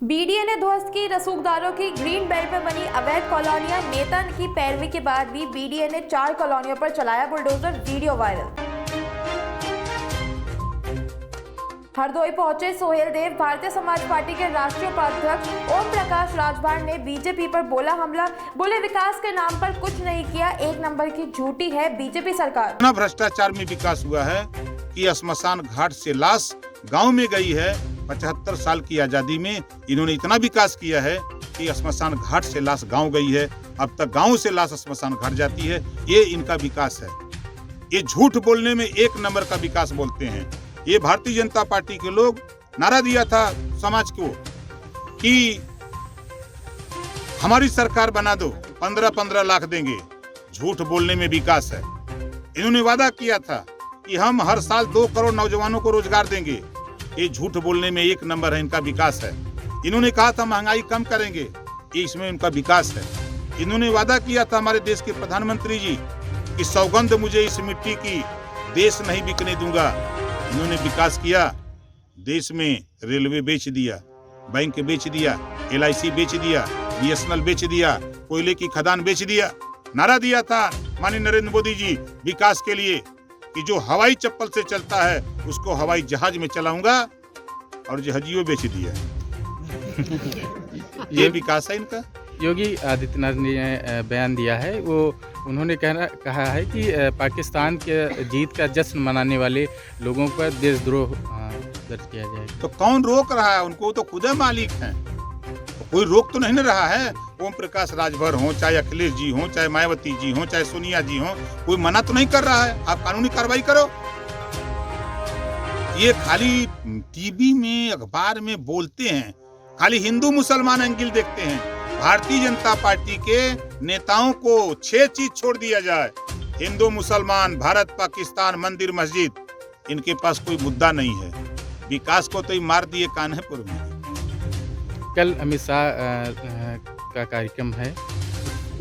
BDA ने ध्वस्त की रसूखदारों की ग्रीन बेल्ट में बनी अवैध कॉलोनियां। नेता की पैरवी के बाद भी बीडीए ने 4 कॉलोनियों पर चलाया बुलडोजर, वीडियो वायरल। हरदोई पहुंचे सोहेल देव। भारतीय समाज पार्टी के राष्ट्रीय उपाध्यक्ष ओम प्रकाश राजभर ने बीजेपी पर बोला हमला। बोले विकास के नाम पर कुछ नहीं किया, एक नंबर की झूठी है बीजेपी सरकार। इतना भ्रष्टाचार में विकास हुआ है कि स्मशान घाट से लाश गांव में गई है। 75 साल की आजादी में इन्होंने इतना विकास किया है कि स्मशान घाट से लाश गांव गई है। अब तक गांव से लाश स्मशान घाट जाती है। ये इनका विकास है। ये झूठ बोलने में एक नंबर का विकास बोलते हैं। ये भारतीय जनता पार्टी के लोग नारा दिया था समाज को कि हमारी सरकार बना दो, 15-15 लाख देंगे। झूठ बोलने में विकास है। इन्होंने वादा किया था कि हम हर साल 2 करोड़ नौजवानों को रोजगार देंगे। ये झूठ बोलने में एक नंबर है इनका विकास है। इन्होंने कहा था महंगाई कम करेंगे, ये इसमें इनका विकास है। इन्होंने वादा किया था हमारे देश के प्रधानमंत्री जी कि सौगंध मुझे इस मिट्टी की, देश नहीं बिकने दूंगा। इन्होंने विकास किया। देश में रेलवे बेच दिया, बैंक बेच दिया, LIC बेच दिया, BSNL बेच दिया, कोयले की खदान बेच दिया। नारा दिया था माननीय नरेंद्र मोदी जी विकास के लिए कि जो हवाई चप्पल से चलता है उसको हवाई जहाज में चलाऊंगा, और जहाजियों बेच दिया। ये विकास है इनका। योगी आदित्यनाथ ने बयान दिया है। वो उन्होंने कहा है कि पाकिस्तान के जीत का जश्न मनाने वाले लोगों पर देशद्रोह दर्ज किया जाएगा। तो कौन रोक रहा है उनको? तो खुद मालिक हैं। तो कोई रोक तो नहीं न रहा है। ओम प्रकाश राजभर हो, चाहे अखिलेश जी हो, चाहे मायावती जी हो, चाहे सोनिया जी हो, कोई मना तो नहीं कर रहा है। आप कानूनी कार्रवाई करो। ये खाली टीवी में, अखबार में बोलते हैं, खाली हिंदू मुसलमान एंगल देखते हैं। भारतीय जनता पार्टी के नेताओं को 6 चीज छोड़ दिया जाए। हिंदू मुसलमान, भारत पाकिस्तान, मंदिर मस्जिद, इनके पास कोई मुद्दा नहीं है। विकास को तो ही मार दिए कान्हपुर में। कल अमित शाह का कार्यक्रम है,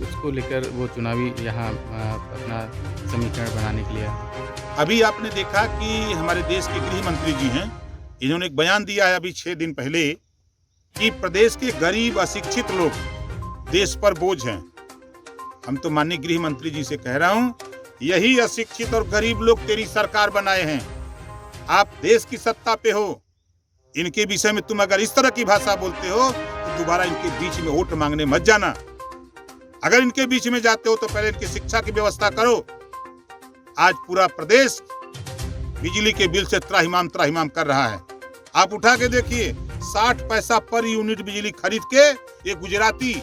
उसको लेकर वो चुनावी यहाँ अपना समीकरण बनाने के लिए। अभी आपने देखा कि हमारे देश के गृह मंत्री जी हैं, इन्होंने एक बयान दिया है अभी 6 दिन पहले कि प्रदेश के गरीब अशिक्षित लोग देश पर बोझ हैं। हम तो माननीय गृह मंत्री जी से कह रहा हूँ, यही अशिक्षित और गरीब लोग तेरी सरकार बनाए हैं। आप देश की सत्ता पे हो, इनके विषय में तुम अगर इस तरह की भाषा बोलते हो तो दोबारा इनके बीच में वोट मांगने मत जाना। अगर इनके बीच में जाते हो तो पहले इनकी शिक्षा की व्यवस्था करो। आज पूरा प्रदेश बिजली के बिल से त्राहिमाम कर रहा है। आप उठा के देखिए, 60 पैसा पर यूनिट बिजली खरीद के ये गुजराती,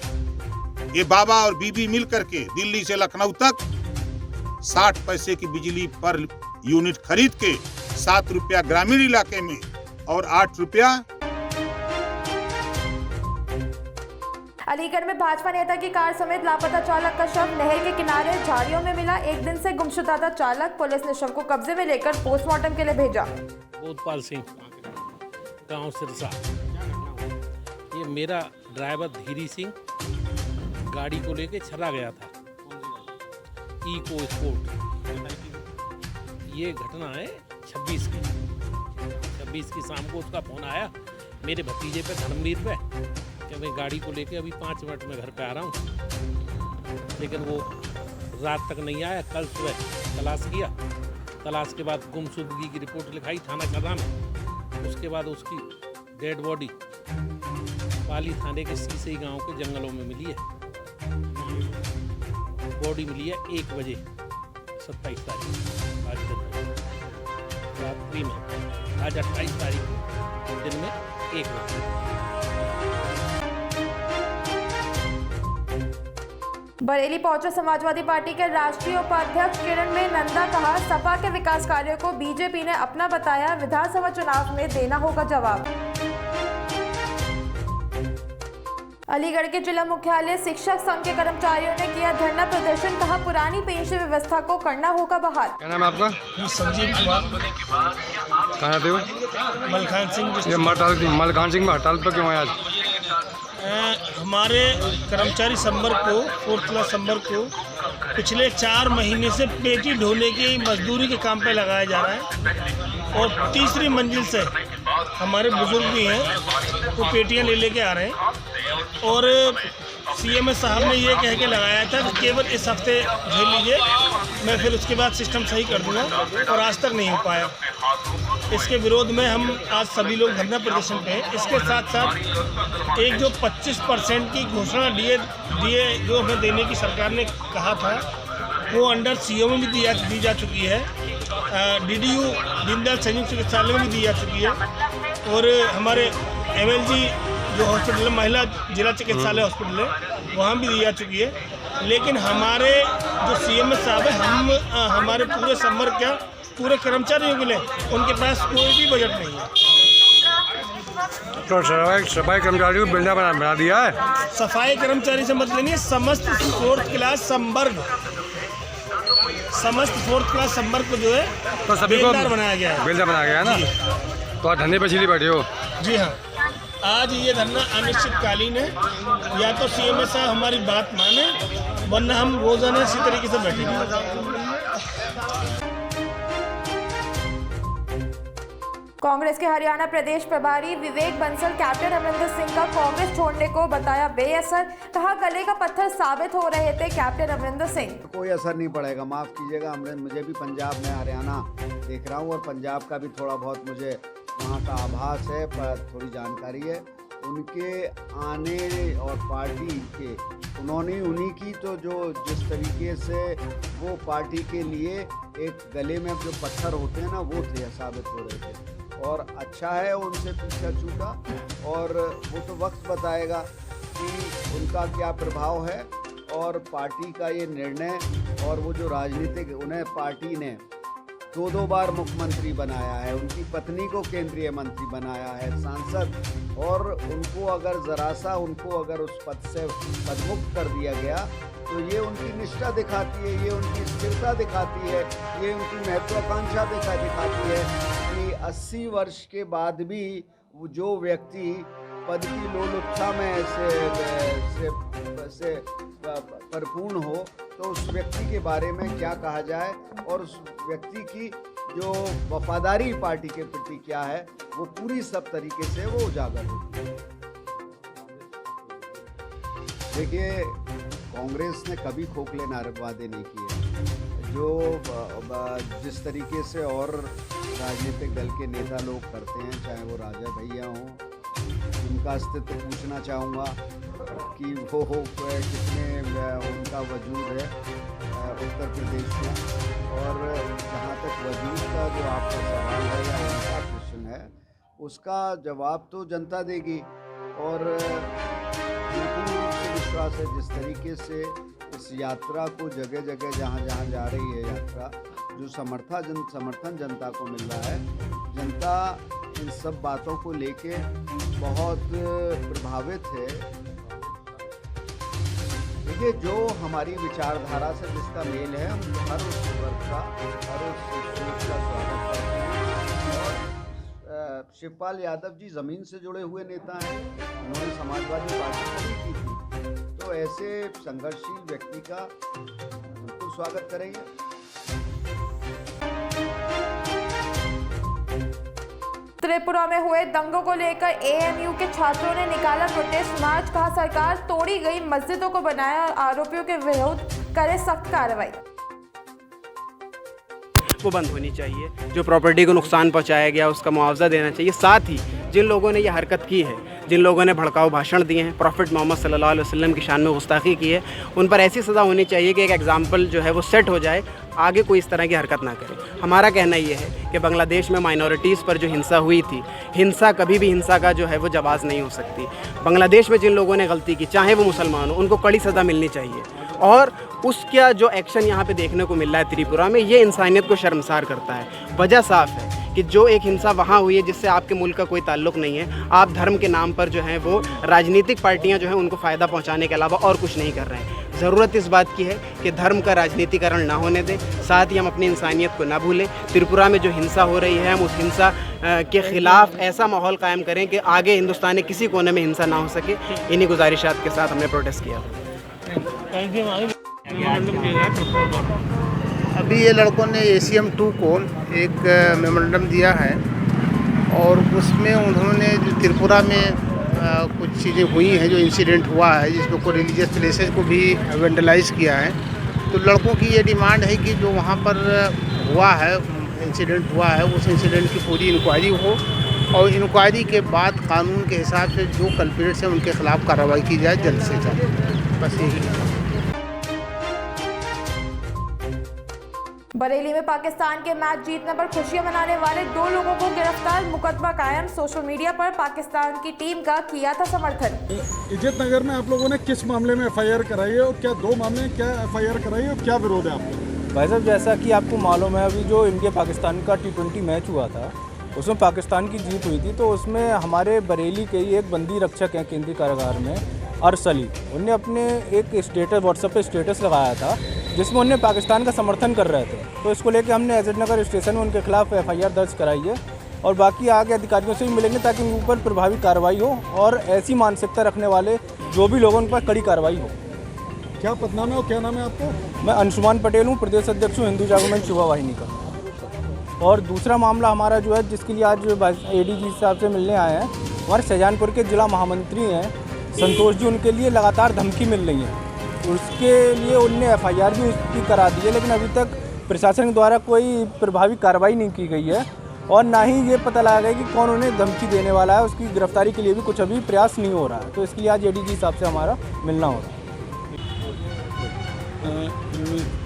ये बाबा और बीबी मिल करके दिल्ली से लखनऊ तक 60 पैसे की बिजली पर यूनिट खरीद के 7 रुपया ग्रामीण इलाके में और 8 रुपया। अलीगढ़ में भाजपा नेता की कार समेत लापता चालक का शव नहर के किनारे झाड़ियों में मिला। 1 दिन से गुमशुदा था चालक। पुलिस ने शव को कब्जे में लेकर पोस्टमार्टम के लिए भेजा। बोधपाल सिंह, गांव सिरसा। ये मेरा ड्राइवर धीरी सिंह गाड़ी को लेके चला गया था, इको स्पोर्ट। ये घटना है 26 की शाम को उसका फोन आया मेरे भतीजे पे, धर्मवीर पे, कि मैं गाड़ी को लेके अभी 5 मिनट में घर पे आ रहा हूँ। लेकिन वो रात तक नहीं आया। कल सुबह तलाश किया, तलाश के बाद गुमशुदगी की रिपोर्ट लिखाई थाना कर्रा में। उसके बाद उसकी डेड बॉडी पाली थाने के सीसई गांव के जंगलों में मिली है। बॉडी मिली है 1 बजे 27 तारीख आज दिन रात्रि में। आज 28 तारीख दिन में 1 बजे। बरेली पहुंचे समाजवादी पार्टी के राष्ट्रीय उपाध्यक्ष किरण में नंदा। कहा सपा के विकास कार्यों को बीजेपी ने अपना बताया, विधानसभा चुनाव में देना होगा जवाब। अलीगढ़ के जिला मुख्यालय शिक्षक संघ के कर्मचारियों ने किया धरना प्रदर्शन। कहा पुरानी पेंशन व्यवस्था को करना होगा बहाल। क्या नाम है आपका? संजीव कुमार। कहाँ रहते हो? मलखान सिंह। ये मलखान सिंह में हड़ताल पर क्यों है आज? हमारे कर्मचारी संवर्ग को 4 सितंबर को पिछले 4 महीने से पेटी ढोने की मजदूरी के काम पे लगाया जा रहा है और तीसरी मंजिल से हमारे बुजुर्ग भी हैं, वो पेटियाँ लेके आ रहे हैं। और CM साहब ने ये कह के लगाया था कि केवल इस हफ्ते झेल लीजिए, मैं फिर उसके बाद सिस्टम सही कर दूंगा, और आज तक नहीं हो पाया। इसके विरोध में हम आज सभी लोग धरना प्रदर्शन पे हैं। इसके साथ साथ एक जो 25% की घोषणा डीए जो हमें देने की सरकार ने कहा था, वो अंडर CO में भी दी जा चुकी है, DDU दीनदयाल संयुक्त चिकित्सालय में भी दी जा चुकी है, और हमारे MLG जो हॉस्पिटल है, महिला जिला चिकित्सालय हॉस्पिटल है, वहाँ भी दी जा चुकी है। लेकिन हमारे जो CM साहब है, हम हमारे पूरे संवर्ग क्या पूरे कर्मचारियों के लिए उनके पास कोई भी बजट नहीं है। तो सफाई कर्मचारियों को बिल्डा बना दिया है। सफाई कर्मचारी से मतलब नहीं है, समस्त 4th क्लास संवर्ग, समस्त 4th क्लास संवर्ग को जो है तो सभी को बेलदार बनाया गया है। बिल्डा बनाया गया है ना। तो आप धरने पर इसीलिए बैठे हो? जी हाँ, आज ये धरना अनिश्चितकालीन है। या तो CM साहब हमारी बात माने, वरना हम रोजाना इसी तरीके से बैठेंगे। कांग्रेस के हरियाणा प्रदेश प्रभारी विवेक बंसल कैप्टन अमरिंदर सिंह का कांग्रेस छोड़ने को बताया बेअसर, कहा गले का पत्थर साबित हो रहे थे कैप्टन अमरिंदर सिंह। कोई असर नहीं पड़ेगा, माफ़ कीजिएगा। मुझे भी पंजाब में हरियाणा देख रहा हूँ, और पंजाब का भी थोड़ा बहुत मुझे वहाँ का आभास है, पर थोड़ी जानकारी है। उनके आने और पार्टी के उन्हीं की तो जो जिस तरीके से वो पार्टी के लिए एक गले में जो पत्थर होते हैं ना, वो थे साबित हो रहे थे। और अच्छा है उनसे पीछा छूटा, और वो तो वक्त बताएगा कि उनका क्या प्रभाव है, और पार्टी का ये निर्णय, और वो जो राजनीतिक, उन्हें पार्टी ने 2 बार मुख्यमंत्री बनाया है, उनकी पत्नी को केंद्रीय मंत्री बनाया है, सांसद, और उनको अगर ज़रा सा अगर उस पद से पदमुक्त कर दिया गया, तो ये उनकी निष्ठा दिखाती है, ये उनकी स्थिरता दिखाती है, ये उनकी महत्वाकांक्षा दिखाती है कि 80 वर्ष के बाद भी जो व्यक्ति पद की लोलुपता में से परिपूर्ण हो, तो उस व्यक्ति के बारे में क्या कहा जाए, और उस व्यक्ति की जो वफादारी पार्टी के प्रति क्या है, वो पूरी सब तरीके से वो उजागर होती है। देखिए, कांग्रेस ने कभी खोखले वादे नहीं किए, जो जिस तरीके से और राजनीतिक दल के नेता लोग करते हैं, चाहे वो राजा भैया हों, उनका अस्तित्व पूछना चाहूँगा कि वो कितने उनका वजूद है उत्तर प्रदेश में। और जहाँ तक वजूद का जो आपका सवाल है या उनका क्वेश्चन है, उसका जवाब तो जनता देगी। और बिल्कुल विश्वास है, जिस तरीके से इस यात्रा को जगह जगह जहाँ जहाँ जा रही है यात्रा, जो समर्थन जनता को मिल रहा है, जनता इन सब बातों को लेके बहुत प्रभावित है। देखिए, जो हमारी विचारधारा से जिसका मेल है, हम हर उस वर्ग का, हर उस सोच का स्वागत करते हैं। और शिवपाल यादव जी ज़मीन से जुड़े हुए नेता हैं, उन्होंने समाजवादी पार्टी खड़ी की थी, तो ऐसे संघर्षशील व्यक्ति का बिल्कुल स्वागत करेंगे। त्रिपुरा में हुए दंगों को लेकर ANU के छात्रों ने निकाला प्रोटेस्ट मार्च, कहा सरकार तोड़ी गई मस्जिदों को बनाया, आरोपियों के विरुद्ध करे सख्त कार्रवाई। वो बंद होनी चाहिए, जो प्रॉपर्टी को नुकसान पहुंचाया गया उसका मुआवजा देना चाहिए। साथ ही जिन लोगों ने ये हरकत की है, जिन लोगों ने भड़काऊ भाषण दिए हैं, प्रॉफिट मोहम्मद सल्लल्लाहु अलैहि वसल्लम की शान में गुस्ताखी की है, उन पर ऐसी सज़ा होनी चाहिए कि एक एग्जाम्पल जो है वो सेट हो जाए, आगे कोई इस तरह की हरकत ना करे। हमारा कहना ये है कि बांग्लादेश में माइनॉरिटीज़ पर जो हिंसा हुई थी, हिंसा कभी भी हिंसा का जो है वो जवाज़ नहीं हो सकती। बांग्लादेश में जिन लोगों ने गलती की, चाहे वो मुसलमान हो, उनको कड़ी सज़ा मिलनी चाहिए। और उसका जो एक्शन यहाँ पे देखने को मिल रहा है त्रिपुरा में, ये इंसानियत को शर्मसार करता है। वजह साफ है कि जो एक हिंसा वहाँ हुई है जिससे आपके मुल्क का कोई ताल्लुक़ नहीं है, आप धर्म के नाम पर जो है वो राजनीतिक पार्टियाँ जो हैं उनको फ़ायदा पहुँचाने के अलावा और कुछ नहीं कर रहे हैं। ज़रूरत इस बात की है कि धर्म का राजनीतिकरण ना होने दें, साथ ही हम अपनी इंसानियत को ना भूलें। त्रिपुरा में जो हिंसा हो रही है, हम उस हिंसा के ख़िलाफ़ ऐसा माहौल कायम करें कि आगे हिंदुस्तान के किसी कोने में हिंसा ना हो सके। इन्हीं गुजारिशात के साथ हमने प्रोटेस्ट किया। अभी ये लड़कों ने ACM 2 को एक मेमोरेंडम दिया है, और उसमें उन्होंने जो त्रिपुरा में कुछ चीज़ें हुई हैं, जो इंसिडेंट हुआ है जिसमें कोई रिलीजियस प्लेसेस को भी वेंडलाइज किया है, तो लड़कों की ये डिमांड है कि जो वहाँ पर हुआ है, इंसिडेंट हुआ है, उस इंसिडेंट की पूरी इंक्वायरी हो और इंक्वायरी के बाद कानून के हिसाब से जो कल्प्रिट्स हैं उनके खिलाफ कार्रवाई की जाए जल्द से जल्द। बस यही है। बरेली में पाकिस्तान के मैच जीतने पर खुशियां मनाने वाले 2 लोगों को गिरफ्तार, मुकदमा कायम। सोशल मीडिया पर पाकिस्तान की टीम का किया था समर्थन। इज्जत नगर में आप लोगों ने किस मामले में एफआईआर कराई है और क्या 2 मामले में क्या एफआईआर कराई है और क्या विरोध है आपको? भाई साहब, जैसा कि आपको मालूम है, अभी जो इंडिया पाकिस्तान का T20 मैच हुआ था उसमें पाकिस्तान की जीत हुई थी, तो उसमें हमारे बरेली के ही एक बंदी रक्षक हैं केंद्रीय कारागार में, अर्श अली, उन्होंने अपने एक स्टेटस व्हाट्सएप पे स्टेटस लगाया था जिसमें उन्होंने पाकिस्तान का समर्थन कर रहे थे। तो इसको लेके हमने इज्जत नगर स्टेशन में उनके खिलाफ एफआईआर दर्ज कराई है और बाकी आगे अधिकारियों से भी मिलेंगे ताकि उनके ऊपर प्रभावी कार्रवाई हो और ऐसी मानसिकता रखने वाले जो भी लोगों पर कड़ी कार्रवाई हो। क्या पदनाम है और क्या नाम है आपको? मैं अंशुमान पटेल हूँ, प्रदेश अध्यक्ष हूँ हिंदू जागरण युवा वाहिनी का। और दूसरा मामला हमारा जो है, जिसके लिए आज ADG साहब से मिलने आए हैं, हमारे शाहजहानपुर के जिला महामंत्री हैं संतोष जी, उनके लिए लगातार धमकी मिल रही है। उसके लिए उनने एफआईआर भी उसकी करा दी है, लेकिन अभी तक प्रशासन द्वारा कोई प्रभावी कार्रवाई नहीं की गई है और ना ही ये पता लगा गया कि कौन उन्हें धमकी देने वाला है। उसकी गिरफ्तारी के लिए भी कुछ अभी प्रयास नहीं हो रहा है, तो इसके लिए आज ADG साहब से हमारा मिलना हो रहा है।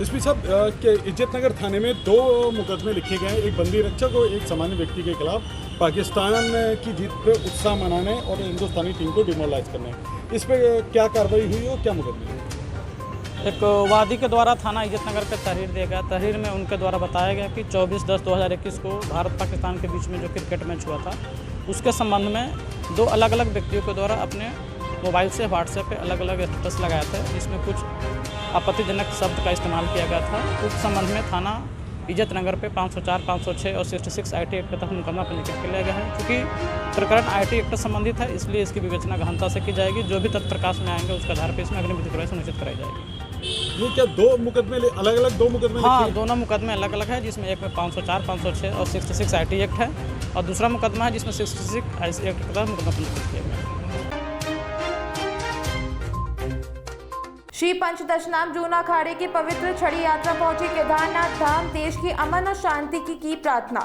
एसपी साहब, के इज्जत नगर थाने में 2 मुकदमे लिखे गए हैं, एक बंदी रक्षक और एक सामान्य व्यक्ति के खिलाफ, पाकिस्तान की जीत पे उत्साह मनाने और हिंदुस्तानी टीम को डिमोरलाइज करने। इस पे क्या कार्रवाई हुई और क्या मुकदमे? एक वादी के द्वारा थाना इज्जत नगर पे तहरीर दिया गया। तहरीर में उनके द्वारा बताया गया कि 24/10/2021 को भारत पाकिस्तान के बीच में जो क्रिकेट मैच हुआ था उसके संबंध में 2 अलग अलग व्यक्तियों के द्वारा अपने मोबाइल से व्हाट्सएप पे अलग अलग स्टेटस लगाए थे, जिसमें कुछ आपत्तिजनक शब्द का इस्तेमाल किया गया था। उस संबंध में थाना इज्जत नगर पे 504, 506 और 66 IT एक्ट के तहत मुकदमा पंजीकृत किया गया है। क्योंकि प्रकरण IT एक्ट से संबंधित है, इसलिए इसकी विवेचना गहनता से की जाएगी। जो भी तथ्य प्रकाश में आएंगे उसके आधार पर इसमें अग्रिम विधिक कार्रवाई सुनिश्चित कराई जाएगी। ये क्या 2 मुकदमे अलग अलग 2 मुकदमे? हाँ, दोनों मुकदमे अलग अलग है, जिसमें एक में 504, 506 और 66 IT एक्ट है और दूसरा मुकदमा है जिसमें 66 एक्ट के तहत मुकदमा पंजीकृत किया गया है। श्री पंचदशनाम जूना अखाड़े की पवित्र छड़ी यात्रा पहुंची केदारनाथ धाम, देश की अमन और शांति की प्रार्थना।